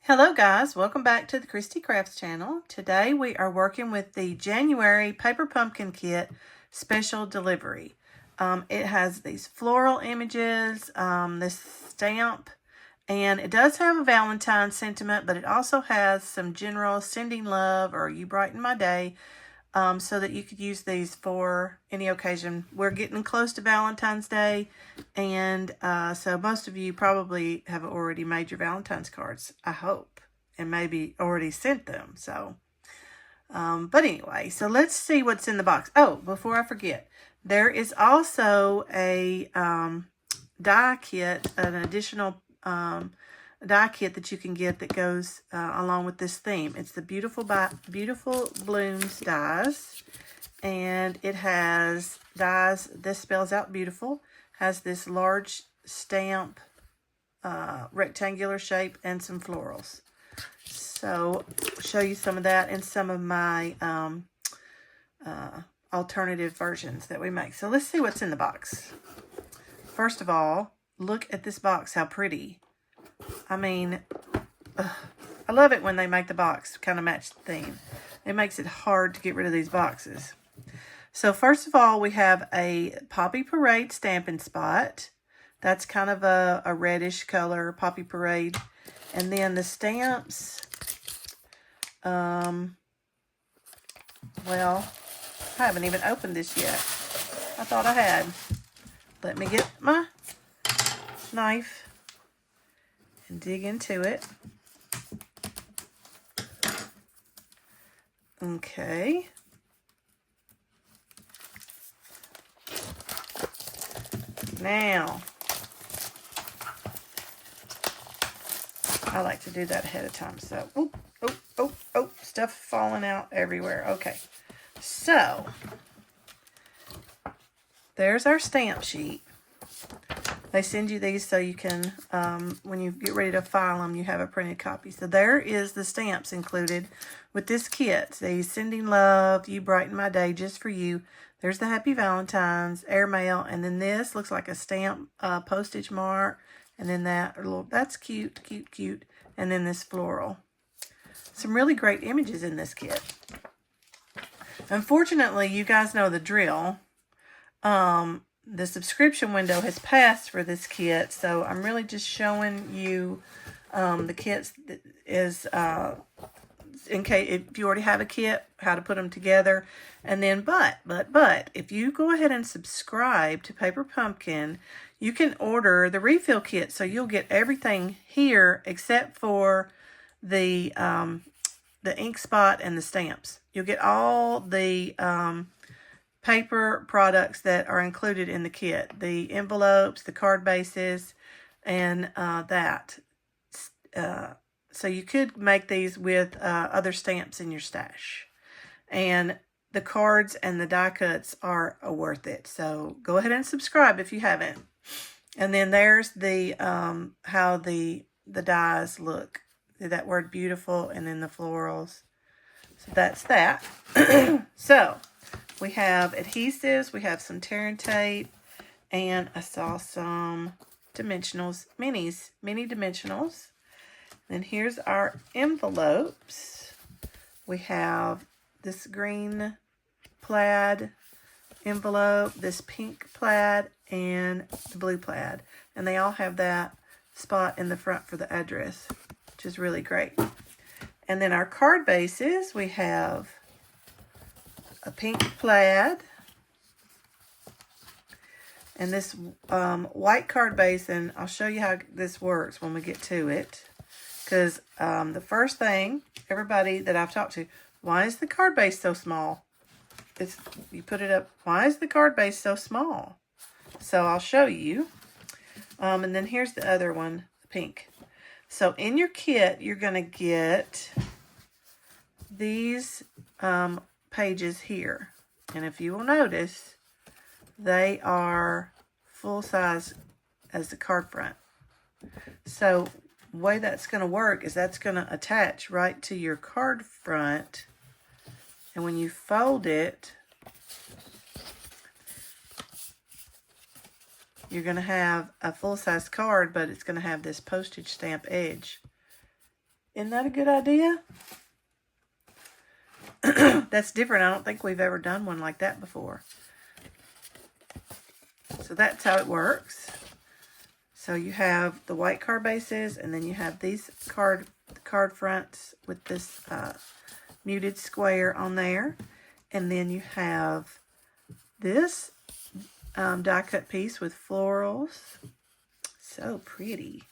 Hello guys, welcome back to the Christy Crafts channel. Today we are working with the January Paper Pumpkin Kit Special Delivery. It has these floral images, this stamp, and it does have a Valentine's sentiment, but it also has some general sending love or you brighten my day, so that you could use these for any occasion. We're getting close to Valentine's Day, and so most of you probably have already made your Valentine's cards, I hope, and maybe already sent them. So, but anyway, so let's see what's in the box. Oh, before I forget, there is also a die kit, an additional die kit that you can get that goes along with this theme. It's the Beautiful Blooms dies, and it has dies. This spells out beautiful. Has this large stamp, rectangular shape, and some florals. So I'll show you some of that and some of my alternative versions that we make. So let's see what's in the box. First of all, look at this box. How pretty. I mean, I love it when they make the box kind of match the theme. It makes it hard to get rid of these boxes. So first of all, we have a Poppy Parade Stampin' Spot. That's kind of a reddish color, Poppy Parade. And then the stamps, well, I haven't even opened this yet. I thought I had. Let me get my knife and dig into it. Okay. Now, I like to do that ahead of time. So, stuff falling out everywhere. Okay. So, there's our stamp sheet. They send you these so you can, when you get ready to file them, you have a printed copy. So there is the stamps included with this kit. The Sending Love, You Brighten My Day, Just For You. There's the Happy Valentine's, Airmail, and then this looks like a stamp postage mark. And then that's cute, cute, cute. And then this floral. Some really great images in this kit. Unfortunately, you guys know the drill. The subscription window has passed for this kit, so I'm really just showing you the kits that is in case if you already have a kit, how to put them together. And then, but if you go ahead and subscribe to Paper Pumpkin, you can order the refill kit, so you'll get everything here except for the ink spot and the stamps. You'll get all the paper products that are included in the kit. The envelopes, the card bases, and that. So you could make these with other stamps in your stash. And the cards and the die cuts are worth it. So go ahead and subscribe if you haven't. And then there's the how the dies look. That word beautiful, and then the florals. So that's that. So we have adhesives, we have some tear and tape, and I saw some dimensionals, mini dimensionals. Then here's our envelopes. We have this green plaid envelope, this pink plaid, and the blue plaid. And they all have that spot in the front for the address, which is really great. And then our card bases, we have a pink plaid, and this white card base, and I'll show you how this works when we get to it. Because the first thing, everybody that I've talked to, why is the card base so small? You put it up, why is the card base so small? So I'll show you. And then here's the other one, the pink. So in your kit, you're going to get these pages here. And if you will notice, they are full size as the card front. So the way that's going to work is that's going to attach right to your card front. And when you fold it, you're going to have a full-size card, but it's going to have this postage stamp edge. Isn't that a good idea? That's different. I don't think we've ever done one like that before. So that's how it works. So you have the white card bases, and then you have these card fronts with this muted square on there. And then you have this die cut piece with florals. So pretty.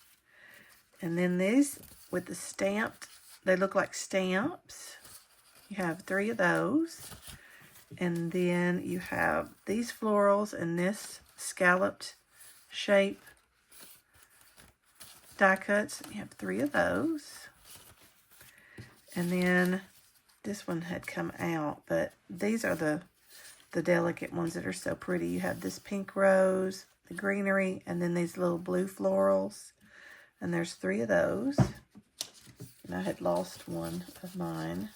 And then these with the stamped, they look like stamps. You have 3 of those. And then you have these florals and this scalloped shape die cuts. You have 3 of those. And then this one had come out, but these are the delicate ones that are so pretty. You have this pink rose, the greenery, and then these little blue florals. And there's 3 of those. And I had lost one of mine.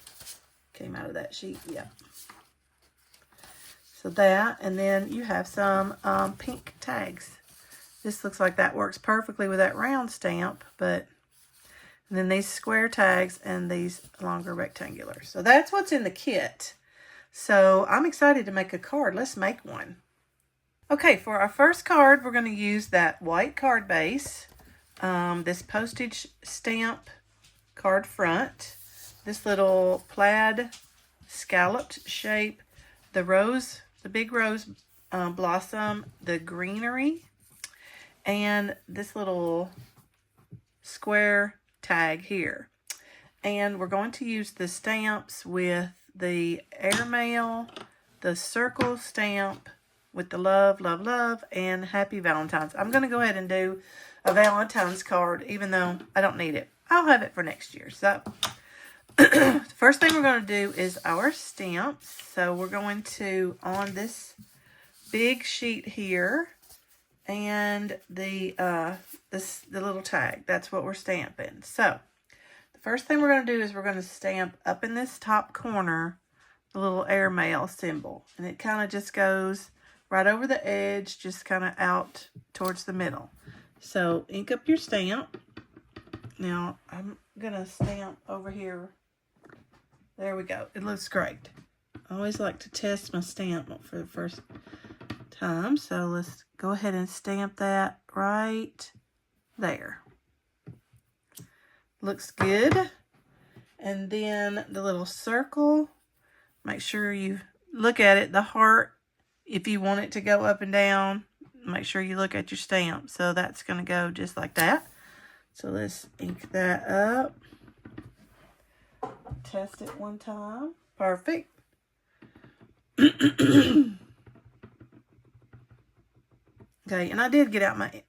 Came out of that sheet, yeah. So that, and then you have some pink tags. This looks like that works perfectly with that round stamp, but, and then these square tags and these longer rectangular. So that's what's in the kit. So I'm excited to make a card. Let's make one. Okay, for our first card, we're going to use that white card base, this postage stamp card front, this little plaid scalloped shape, the rose, the big rose blossom, the greenery, and this little square tag here. And we're going to use the stamps with the airmail, the circle stamp with the love, love, love, and happy Valentine's. I'm going to go ahead and do a Valentine's card, even though I don't need it. I'll have it for next year. So the first thing we're going to do is our stamps. So we're going to, on this big sheet here, and the little tag, that's what we're stamping. So the first thing we're going to do is we're going to stamp up in this top corner the little airmail symbol, and it kind of just goes right over the edge, just kind of out towards the middle. So ink up your stamp. Now I'm going to stamp over here. There we go. It looks great. I always like to test my stamp for the first time. So let's go ahead and stamp that right there. Looks good. And then the little circle, make sure you look at it. The heart, if you want it to go up and down, make sure you look at your stamp. So that's going to go just like that. So let's ink that up. Test it one time. Perfect. Okay, and I did get out my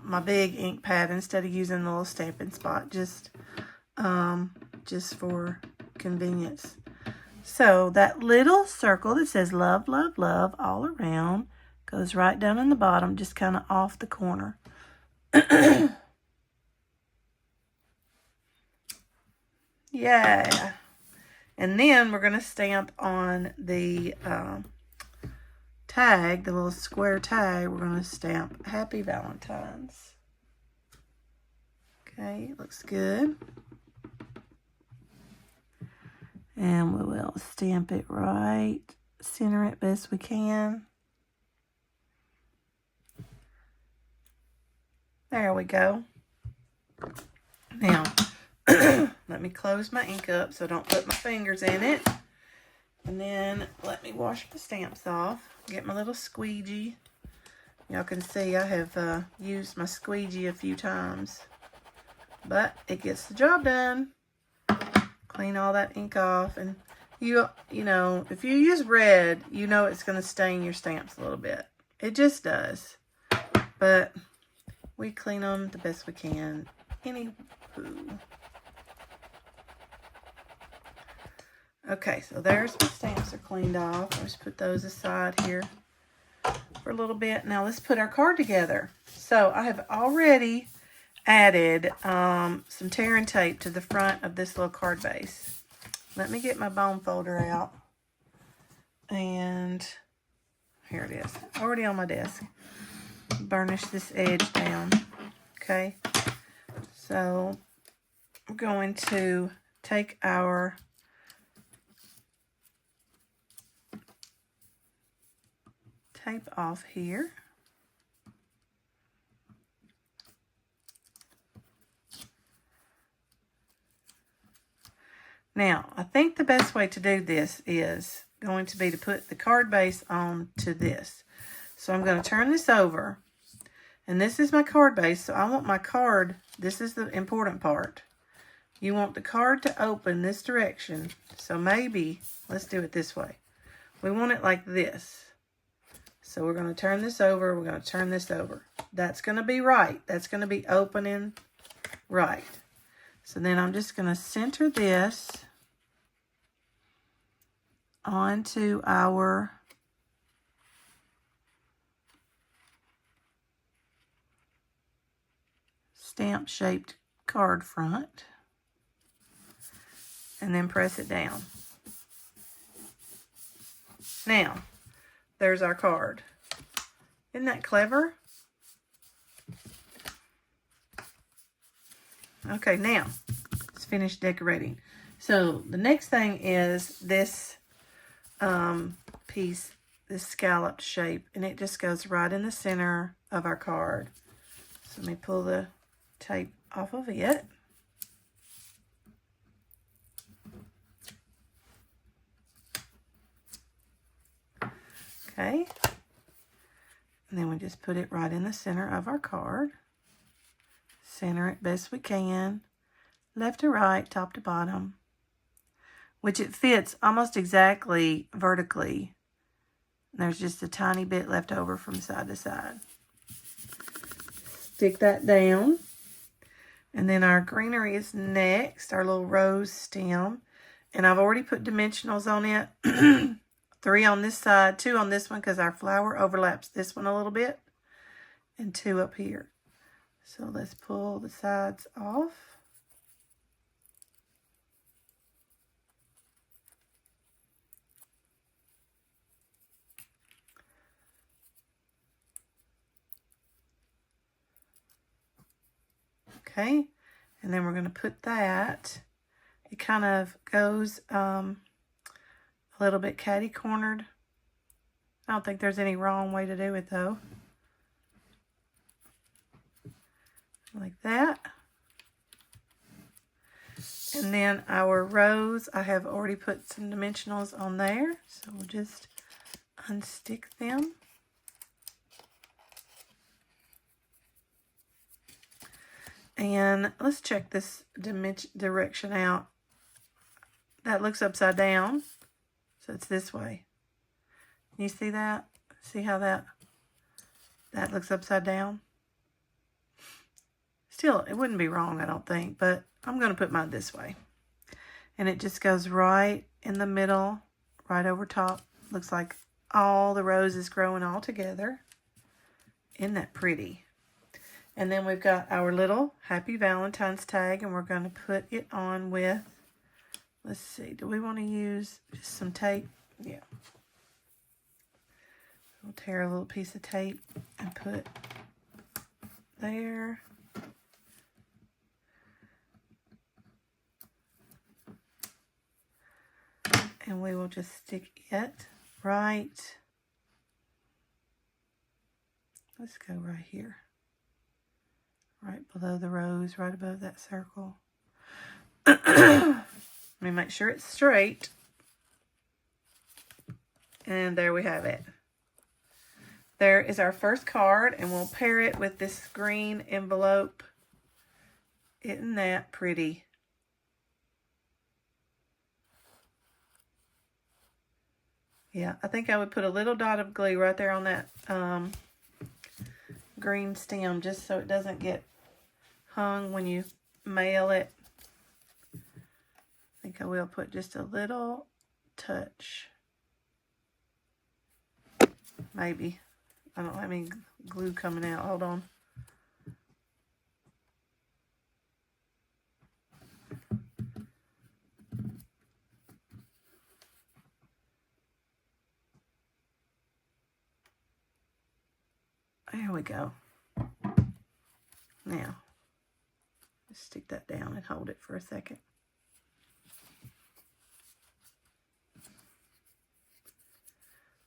my big ink pad instead of using the little stamping spot, just for convenience. So that little circle that says love, love, love all around goes right down in the bottom, just kind of off the corner. Yeah. And then we're going to stamp on the tag, the little square tag. We're going to stamp Happy Valentine's. Okay, looks good. And we will stamp it right, center it best we can. There we go. Now, let me close my ink up so I don't put my fingers in it. And then let me wash the stamps off. Get my little squeegee. Y'all can see I have used my squeegee a few times. But it gets the job done. Clean all that ink off. And you know, if you use red, you know it's going to stain your stamps a little bit. It just does. But we clean them the best we can. Anywho. Okay, so there's my stamps are cleaned off. Let's put those aside here for a little bit. Now let's put our card together. So I have already added some tear and tape to the front of this little card base. Let me get my bone folder out. And here it is, already on my desk. Burnish this edge down. Okay, so we're going to take our tape off here. Now, I think the best way to do this is going to be to put the card base on to this. So I'm going to turn this over, and this is my card base. So I want my card, this is the important part. You want the card to open this direction. So maybe, let's do it this way. We want it like this. So we're going to turn this over, we're going to turn this over. That's going to be right. That's going to be opening right. So then I'm just going to center this onto our stamp-shaped card front, and then press it down. Now, there's our card. Isn't that clever? Okay, now, let's finish decorating. So, the next thing is this piece, this scalloped shape, and it just goes right in the center of our card. So, let me pull the tape off of it. Okay, and then we just put it right in the center of our card. Center it best we can, left to right, top to bottom, which it fits almost exactly vertically. There's just a tiny bit left over from side to side. Stick that down, and then our greenery is next, our little rose stem, and I've already put dimensionals on it. 3 on this side, 2 on this one because our flower overlaps this one a little bit, and 2 up here. So let's pull the sides off. Okay, and then we're going to put that. It kind of goes a little bit catty-cornered. I don't think there's any wrong way to do it though. Like that. And then our rose, I have already put some dimensionals on there. So we'll just unstick them. And let's check this direction out. That looks upside down. So it's this way. Can you see that? See how that looks upside down? Still, it wouldn't be wrong, I don't think, but I'm going to put mine this way. And it just goes right in the middle, right over top. Looks like all the roses growing all together. Isn't that pretty? And then we've got our little Happy Valentine's tag, and we're going to put it on with, let's see, do we want to use just some tape? Yeah. We'll tear a little piece of tape and put there. And we will just stick it right. Let's go right here. Right below the rose, right above that circle. Let me make sure it's straight. And there we have it. There is our first card, and we'll pair it with this green envelope. Isn't that pretty? Yeah, I think I would put a little dot of glue right there on that green stem, just so it doesn't get hung when you mail it. I think I will put just a little touch. Maybe. I don't have any glue coming out. Hold on. There we go. Now, Just stick that down and hold it for a second.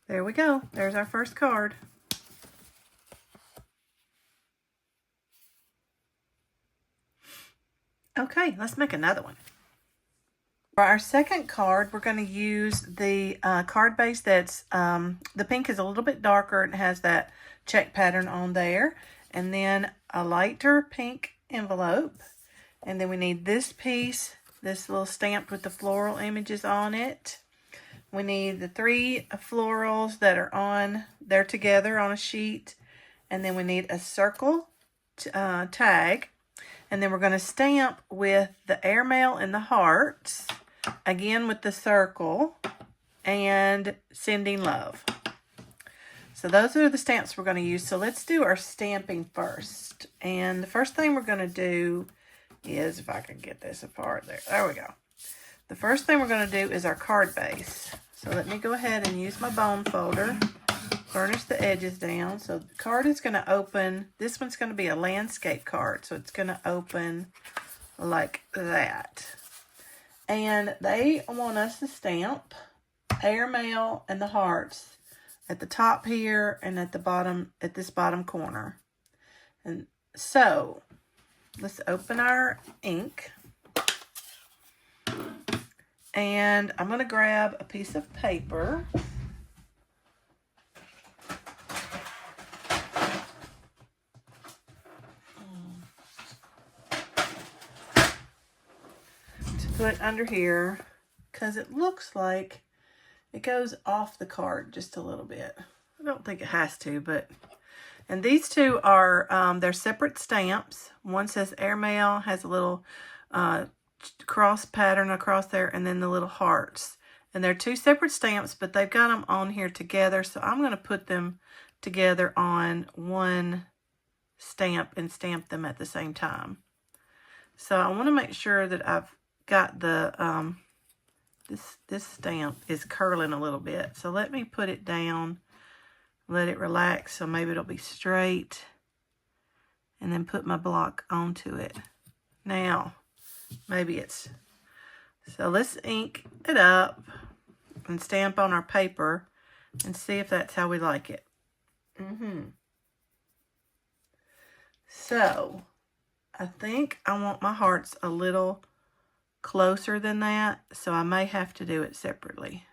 There we go. There's our first card. Okay, let's make another one. For our second card, we're going to use the card base that's, the pink is a little bit darker and has that check pattern on there. And then a lighter pink envelope. And then we need this piece, this little stamp with the floral images on it. We need the 3 florals that are on there together on a sheet. And then we need a circle tag. And then we're going to stamp with the airmail and the hearts. Again with the circle. And sending love. So those are the stamps we're going to use. So let's do our stamping first. And the first thing we're going to do is, if I can get this apart there. There we go. The first thing we're going to do is our card base. So let me go ahead and use my bone folder. Burnish the edges down. So the card is going to open. This one's going to be a landscape card. So it's going to open like that. And they want us to stamp airmail and the hearts at the top here and at the bottom, at this bottom corner. And so let's open our ink. And I'm going to grab a piece of paper. To put under here, because it looks like it goes off the card just a little bit. I don't think it has to, but... And these two are, they're separate stamps. One says airmail, has a little cross pattern across there, and then the little hearts. And they're 2 separate stamps, but they've got them on here together. So I'm going to put them together on one stamp and stamp them at the same time. So I want to make sure that I've got the, this stamp is curling a little bit. So let me put it down. Let it relax so maybe it'll be straight. And then put my block onto it. Now, maybe it's... So let's ink it up and stamp on our paper and see if that's how we like it. So, I think I want my hearts a little closer than that. So I may have to do it separately.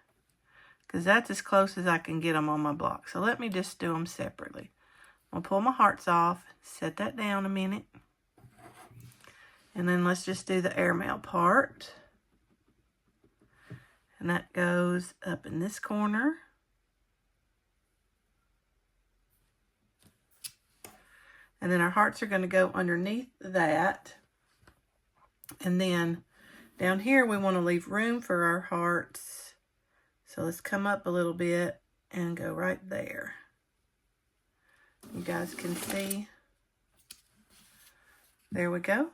Because that's as close as I can get them on my block. So let me just do them separately. I'll pull my hearts off. Set that down a minute. And then let's just do the airmail part. And that goes up in this corner. And then our hearts are going to go underneath that. And then down here we want to leave room for our hearts. So let's come up a little bit and go right there. You guys can see. There we go.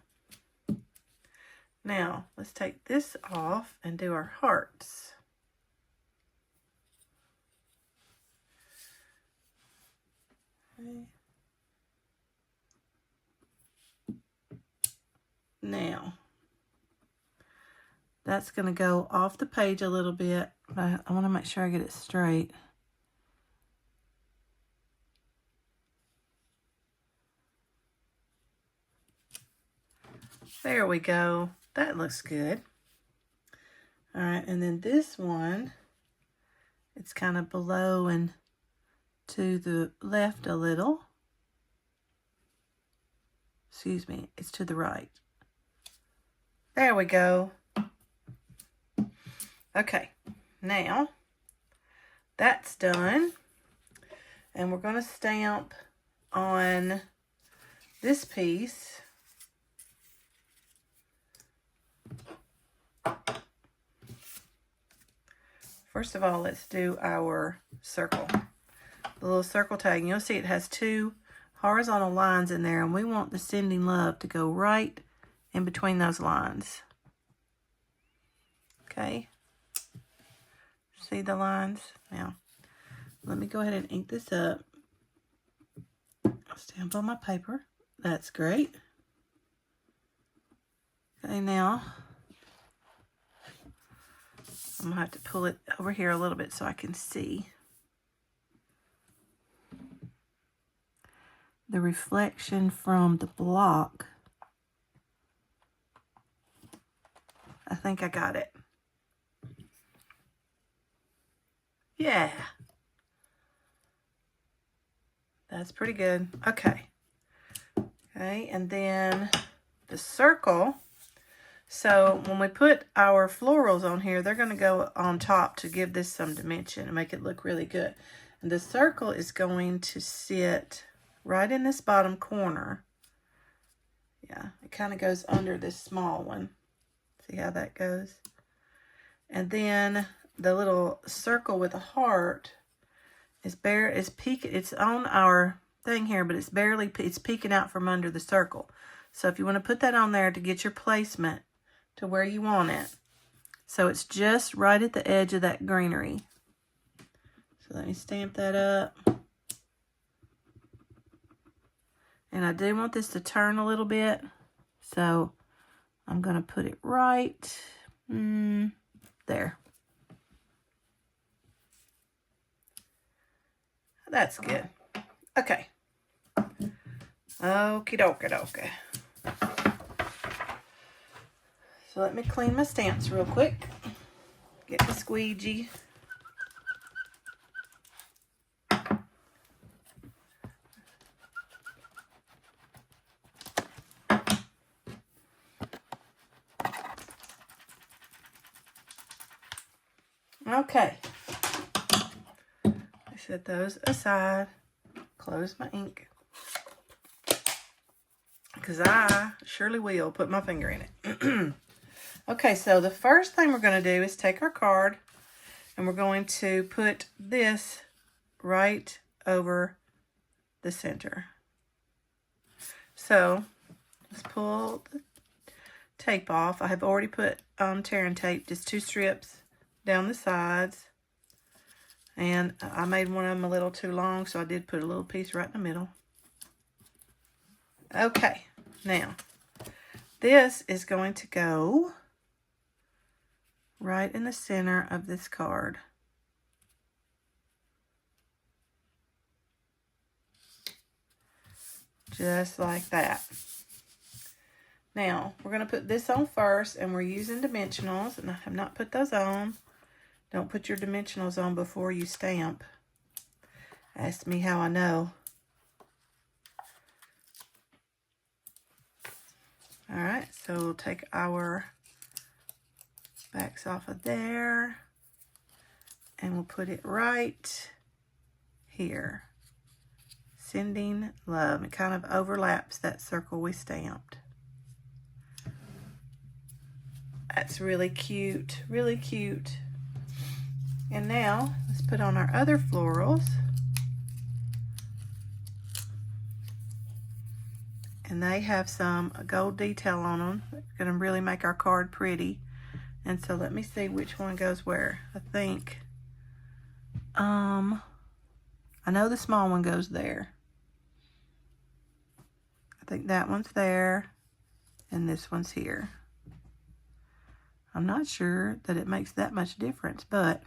Now, let's take this off and do our hearts. Okay. Now, that's going to go off the page a little bit, but I want to make sure I get it straight. There we go. That looks good. All right, and then this one, it's kind of below and to the left a little. Excuse me, it's to the right. There we go. Okay, now that's done. And we're going to stamp on this piece. First of all, let's do our circle. The little circle tag. You'll see it has 2 horizontal lines in there, and we want the sending love to go right in between those lines. Okay. See the lines? Now, let me go ahead and ink this up. I'll stamp on my paper. That's great. Okay, now I'm going to have to pull it over here a little bit so I can see the reflection from the block. I think I got it. Yeah. That's pretty good. Okay. Okay, and then the circle. So when we put our florals on here, they're going to go on top to give this some dimension and make it look really good. And the circle is going to sit right in this bottom corner. Yeah, it kind of goes under this small one. See how that goes? And then the little circle with a heart is peeking. It's on our thing here, but it's peeking out from under the circle. So if you want to put that on there to get your placement to where you want it. So it's just right at the edge of that greenery. So let me stamp that up. And I do want this to turn a little bit. So I'm going to put it right there. That's good. Okay. Okie dokie dokie. So let me clean my stamps real quick. Get the squeegee. Okay. I set those aside. Close my ink. Because I surely will put my finger in it. Okay, so the first thing we're going to do is take our card and we're going to put this right over the center. So let's pull the tape off. I have already put tearing tape, just 2 strips down the sides. And I made one of them a little too long, so I did put a little piece right in the middle. Okay, now this is going to go right in the center of this card. Just like that. Now, we're going to put this on first, and we're using dimensionals, and I have not put those on. Don't put your dimensionals on before you stamp. Ask me how I know. Alright, so we'll take our backs off of there, and we'll put it right here. Sending love. It kind of overlaps that circle we stamped. That's really cute, really cute. And now, let's put on our other florals. And they have some gold detail on them. It's going to really make our card pretty. And so let me see which one goes where. I think, I know the small one goes there. I think that one's there. And this one's here. I'm not sure that it makes that much difference, but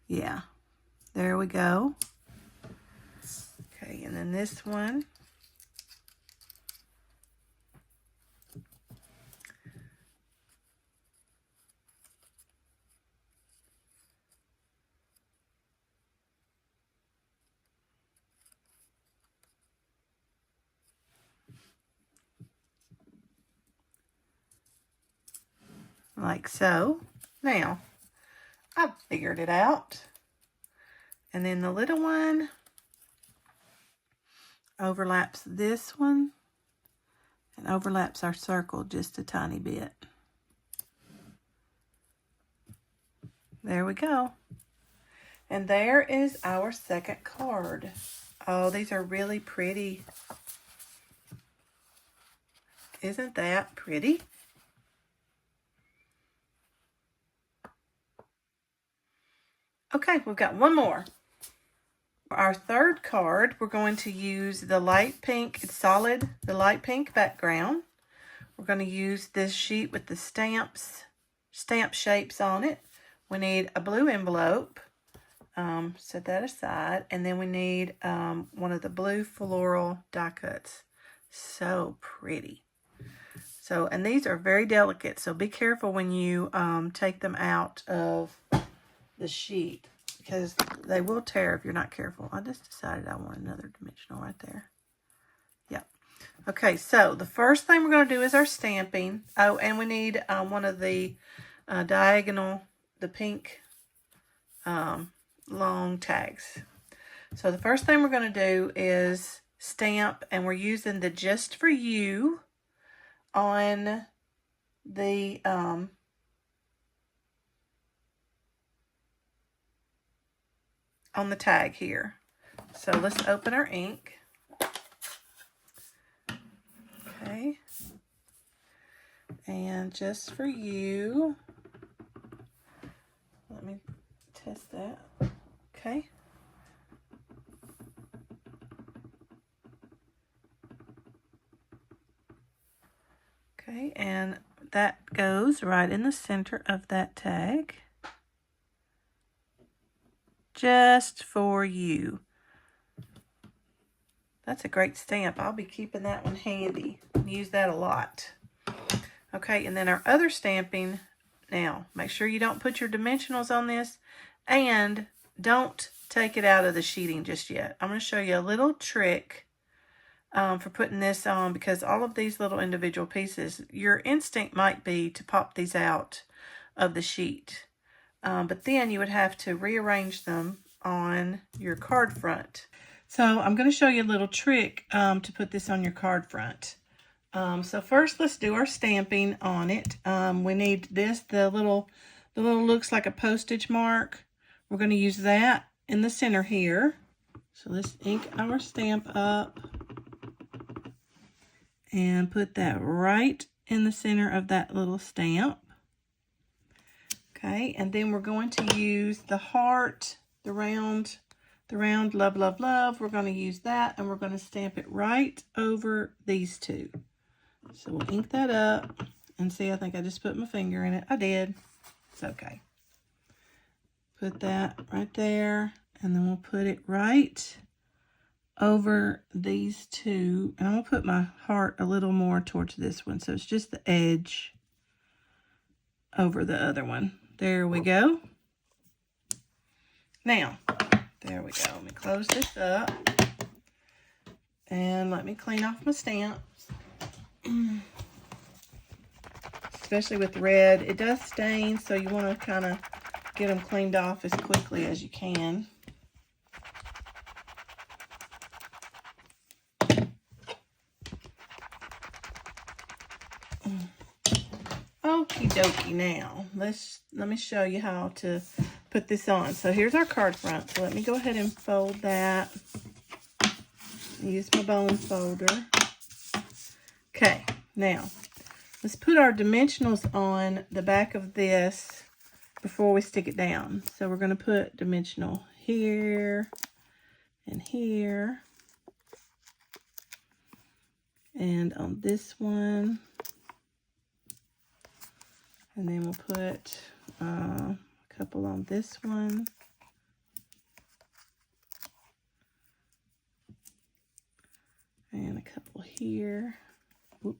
yeah, there we go. Okay, and then this one. Like so. Now, I've figured it out. And then the little one overlaps this one and overlaps our circle just a tiny bit. There we go. And there is our second card. Oh, these are really pretty. Isn't that pretty? Okay, we've got one more. For our third card, we're going to use the light pink. It's solid, the light pink background We're going to use this sheet with the stamp shapes on it. We need a blue envelope. Set that aside. And then we need one of the blue floral die cuts. So pretty. So, and these are very delicate, so be careful when you take them out of the sheet, because they will tear if you're not careful. I just decided I want another dimensional right there. Yep. Okay, so the first thing we're going to do is our stamping. Oh, and we need one of the diagonal, the pink long tags. So the first thing we're going to do is stamp, and we're using the Just For You on the tag here. So let's open our ink. Okay. And Just For You. Let me test that. Okay. Okay, and that goes right in the center of that tag. Just For You. That's a great stamp. I'll be keeping that one handy. Use that a lot. Okay, and then our other stamping. Now, make sure you don't put your dimensionals on this, and don't take it out of the sheeting just yet. I'm going to show you a little trick for putting this on, because all of these little individual pieces, your instinct might be to pop these out of the sheet. But then you would have to rearrange them on your card front. So I'm going to show you a little trick to put this on your card front. So first, let's do our stamping on it. We need this, the little looks like a postage mark. We're going to use that in the center here. So let's ink our stamp up and put that right in the center of that little stamp. Okay, and then we're going to use the heart, the round love, love, love. We're going to use that, and we're going to stamp it right over these two. So we'll ink that up, and see, I think I just put my finger in it. I did. It's okay. Put that right there, and then we'll put it right over these two. And I'm going to put my heart a little more towards this one, so it's just the edge over the other one. There we go. Now, there we go. Let me close this up, and let me clean off my stamps. Especially with red, it does stain, so you want to kind of get them cleaned off as quickly as you can. Okie dokie. Now let me show you how to put this on. So here's our card front. So let me go ahead and fold that. Use my bone folder. Okay, now let's put our dimensionals on the back of this before we stick it down. So we're going to put dimensional here and here, and on this one, and then we'll put a couple on this one, and a couple here. Whoop.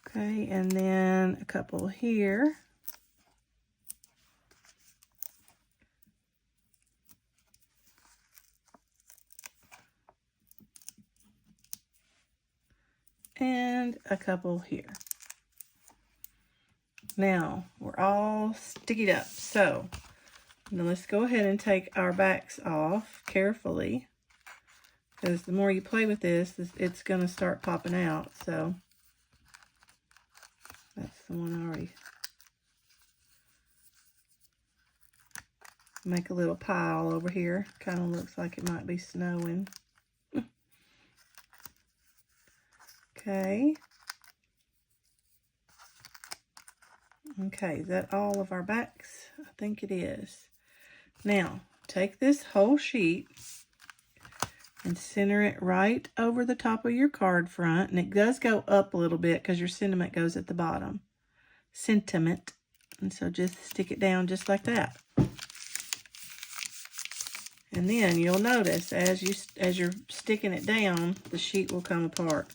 Okay, and then a couple here. And a couple here. Now, we're all stickied up. So, now let's go ahead and take our backs off carefully, because the more you play with this, it's going to start popping out. So, that's the one already. Make a little pile over here. Kind of looks like it might be snowing. Okay. Okay, is that all of our backs? I think it is. Now, take this whole sheet and center it right over the top of your card front. And it does go up a little bit because your sentiment goes at the bottom. Sentiment. And so just stick it down just like that. And then you'll notice as you're sticking it down, the sheet will come apart.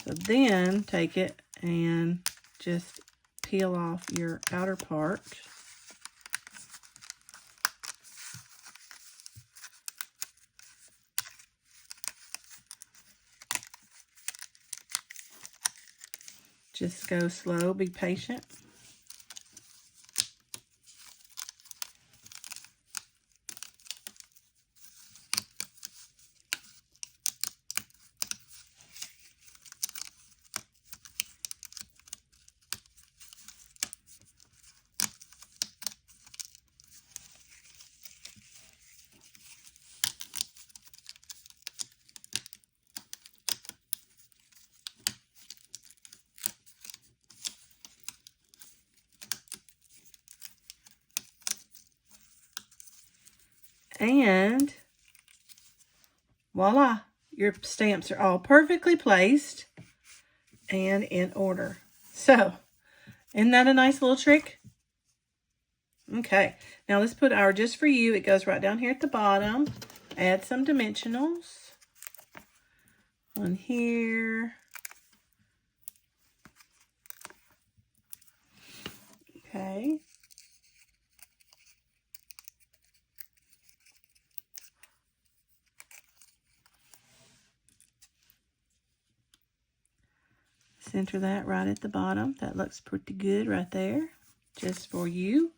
So then take it and just peel off your outer part. Just go slow, be patient. And voila, your stamps are all perfectly placed and in order. So, isn't that a nice little trick? Okay, now let's put our just for you. It goes right down here at the bottom. Add some dimensionals. One here. Okay. Center that right at the bottom. That looks pretty good right there. Just for you.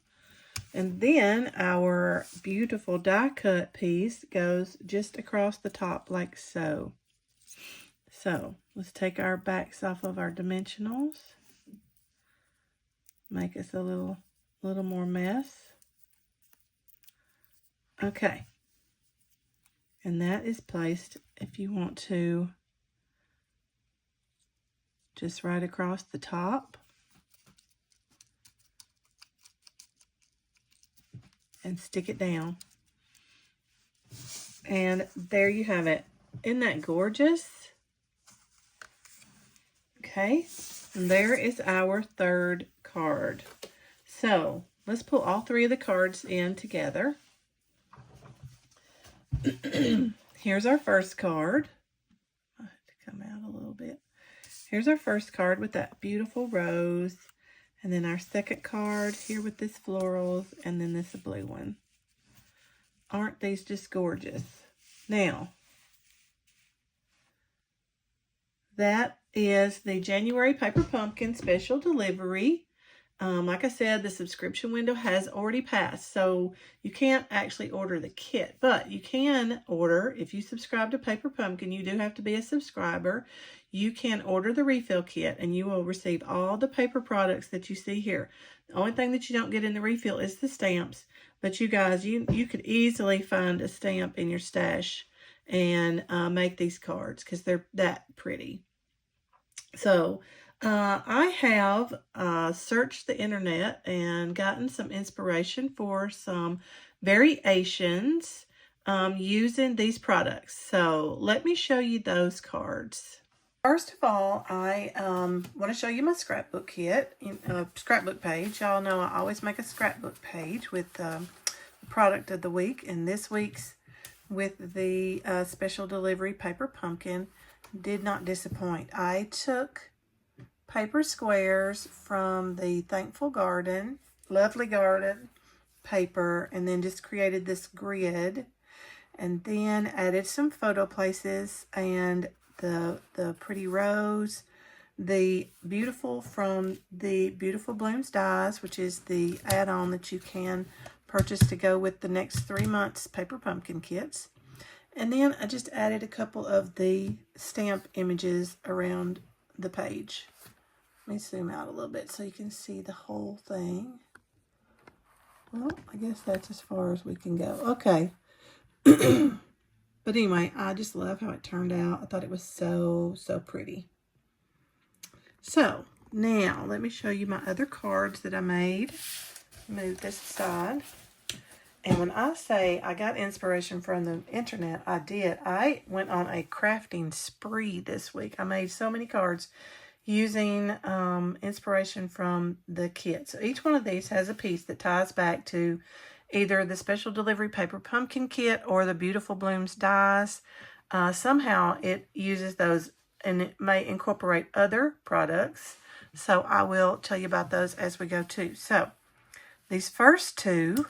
And then our beautiful die cut piece goes just across the top like so. So let's take our backs off of our dimensionals. Make us a little more mess. Okay. And that is placed, if you want to, just right across the top. And stick it down. And there you have it. Isn't that gorgeous? Okay. And there is our third card. So let's pull all three of the cards in together. Here's our first card. I have to come out a little bit. Here's our first card with that beautiful rose. And then our second card here with this florals. And then this blue one. Aren't these just gorgeous? Now, that is the January Paper Pumpkin special delivery. Like I said, the subscription window has already passed, so you can't actually order the kit, but you can order, if you subscribe to Paper Pumpkin, you do have to be a subscriber. You can order the refill kit, and you will receive all the paper products that you see here. The only thing that you don't get in the refill is the stamps, but you guys, you could easily find a stamp in your stash and make these cards because they're that pretty. So, I have searched the internet and gotten some inspiration for some variations using these products. So let me show you those cards. First of all, I want to show you my scrapbook kit, scrapbook page. Y'all know I always make a scrapbook page with the product of the week. And this week's with the special delivery Paper Pumpkin did not disappoint. I took paper squares from the Thankful Garden, Lovely Garden paper, and then just created this grid, and then added some photo places and the pretty rose, the beautiful from the Beautiful Blooms dies, which is the add-on that you can purchase to go with the next 3 months Paper Pumpkin kits. And then I just added a couple of the stamp images around the page. Let me zoom out a little bit so you can see the whole thing. Well, I guess that's as far as we can go. Okay. But anyway, I just love how it turned out. I thought it was so pretty. So, now let me show you my other cards that I made. Move this aside. And when I say I got inspiration from the internet, I did. I went on a crafting spree this week. I made so many cards using inspiration from the kit. So each one of these has a piece that ties back to either the special delivery paper pumpkin kit or the Beautiful Blooms dies. Somehow it uses those, and it may incorporate other products. So I will tell you about those as we go too. So these first two,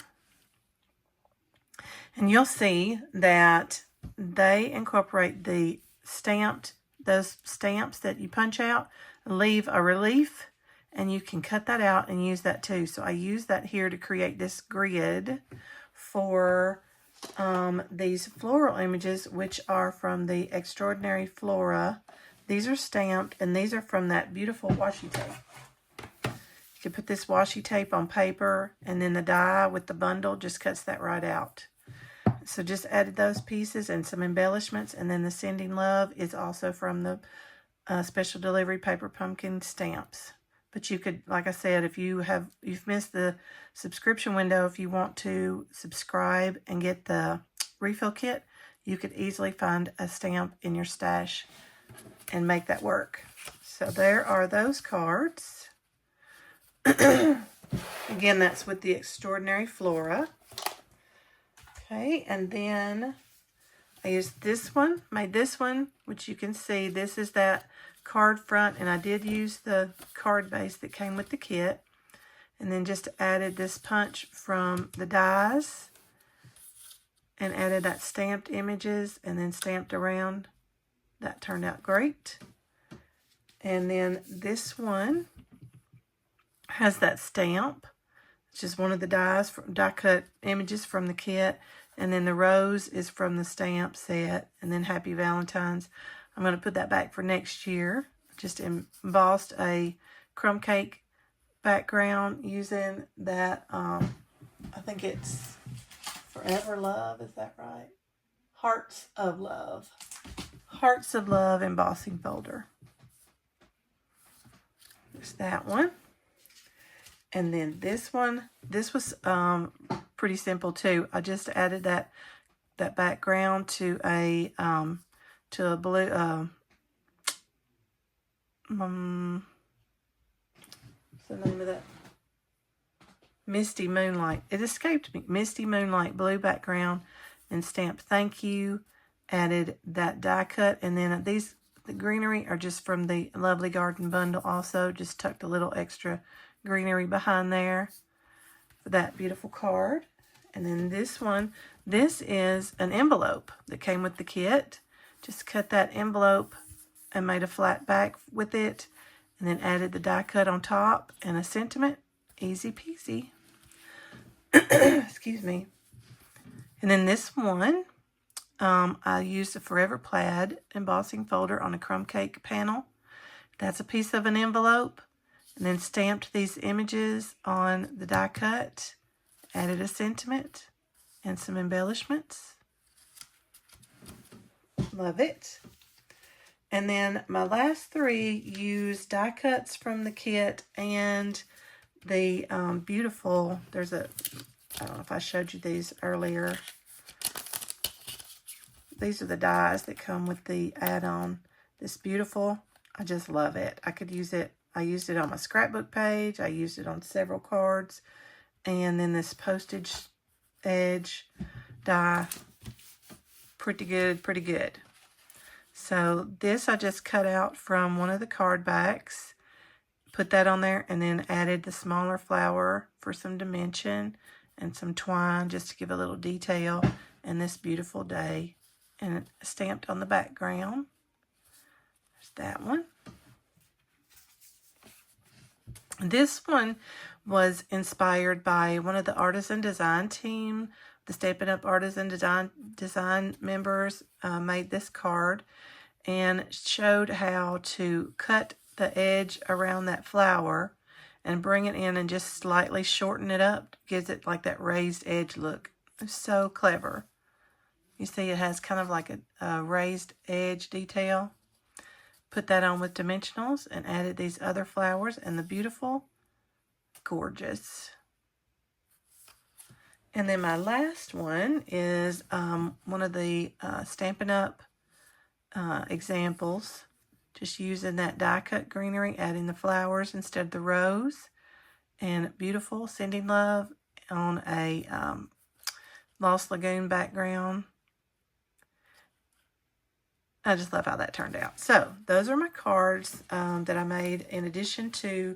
and you'll see that they incorporate the stamped, those stamps that you punch out, leave a relief, and you can cut that out and use that too. So I use that here to create this grid for these floral images, which are from the Extraordinary Flora. These are stamped, and these are from that beautiful washi tape. You can put this washi tape on paper, and then the die with the bundle just cuts that right out. So just added those pieces and some embellishments, and then the Sending Love is also from the special delivery paper pumpkin stamps. But you could, like I said, if you've missed the subscription window, if you want to subscribe and get the refill kit, you could easily find a stamp in your stash and make that work. So there are those cards. Again, that's with the Extraordinary Flora. Okay, and then I used this one, made this one, which you can see, this is that card front, and I did use the card base that came with the kit, and then just added this punch from the dies, and added that stamped images, and then stamped around. That turned out great. And then this one has that stamp, which is one of the die cut images from the kit. And then the rose is from the stamp set. And then Happy Valentine's. I'm going to put that back for next year. Just embossed a crumb cake background using that, I think it's Forever Love, is that right? Hearts of Love. Hearts of Love embossing folder. There's that one. And then this one, this was pretty simple too. I just added that background to a blue what's the name of that? Misty Moonlight. It escaped me. Misty Moonlight blue background, and stamped thank you. Added that die cut, and then the greenery are just from the Lovely Garden bundle also. Just tucked a little extra greenery behind there for that beautiful card. And then this one, this is an envelope that came with the kit. Just cut that envelope and made a flat back with it, and then added the die cut on top and a sentiment. Easy peasy. Excuse me. And then this one, I used a Forever Plaid embossing folder on a crumb cake panel. That's a piece of an envelope. And then stamped these images on the die cut. Added a sentiment and some embellishments. Love it. And then my last three use die cuts from the kit and the beautiful, I don't know if I showed you these earlier. These are the dies that come with the add-on. This beautiful, I just love it. I could use it. I used it on my scrapbook page. I used it on several cards. And then this postage edge die, pretty good, pretty good. So this I just cut out from one of the card backs, put that on there, and then added the smaller flower for some dimension and some twine just to give a little detail, and this beautiful day, and stamped on the background. There's that one. This one was inspired by one of the artisan design team. The Stampin' Up artisan design members made this card and showed how to cut the edge around that flower and bring it in and just slightly shorten it up. Gives it like that raised edge look. It's so clever. You see it has kind of like a raised edge detail. Put that on with dimensionals and added these other flowers and the beautiful, gorgeous. And then my last one is one of the Stampin' Up examples. Just using that die cut greenery, adding the flowers instead of the rose. And beautiful, sending love on a Lost Lagoon background. I just love how that turned out. So those are my cards that I made in addition to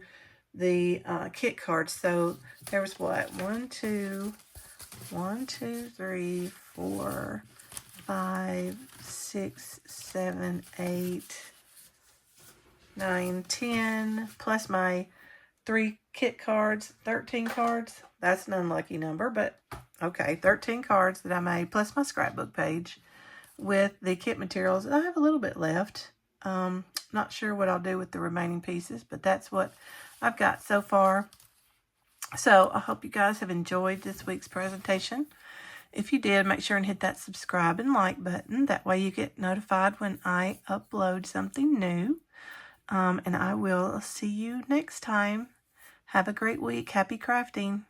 the kit cards. So there was what? 1, 2, 3, 4, 5, 6, 7, 8, 9, 10, plus my 3 kit cards, 13 cards. That's an unlucky number, but okay, 13 cards that I made, plus my scrapbook page with the kit materials. I have a little bit left. Not sure what I'll do with the remaining pieces, but that's what I've got so far. So I hope you guys have enjoyed this week's presentation. If you did, make sure and hit that subscribe and like button. That way you get notified when I upload something new. And I will see you next time. Have a great week. Happy crafting.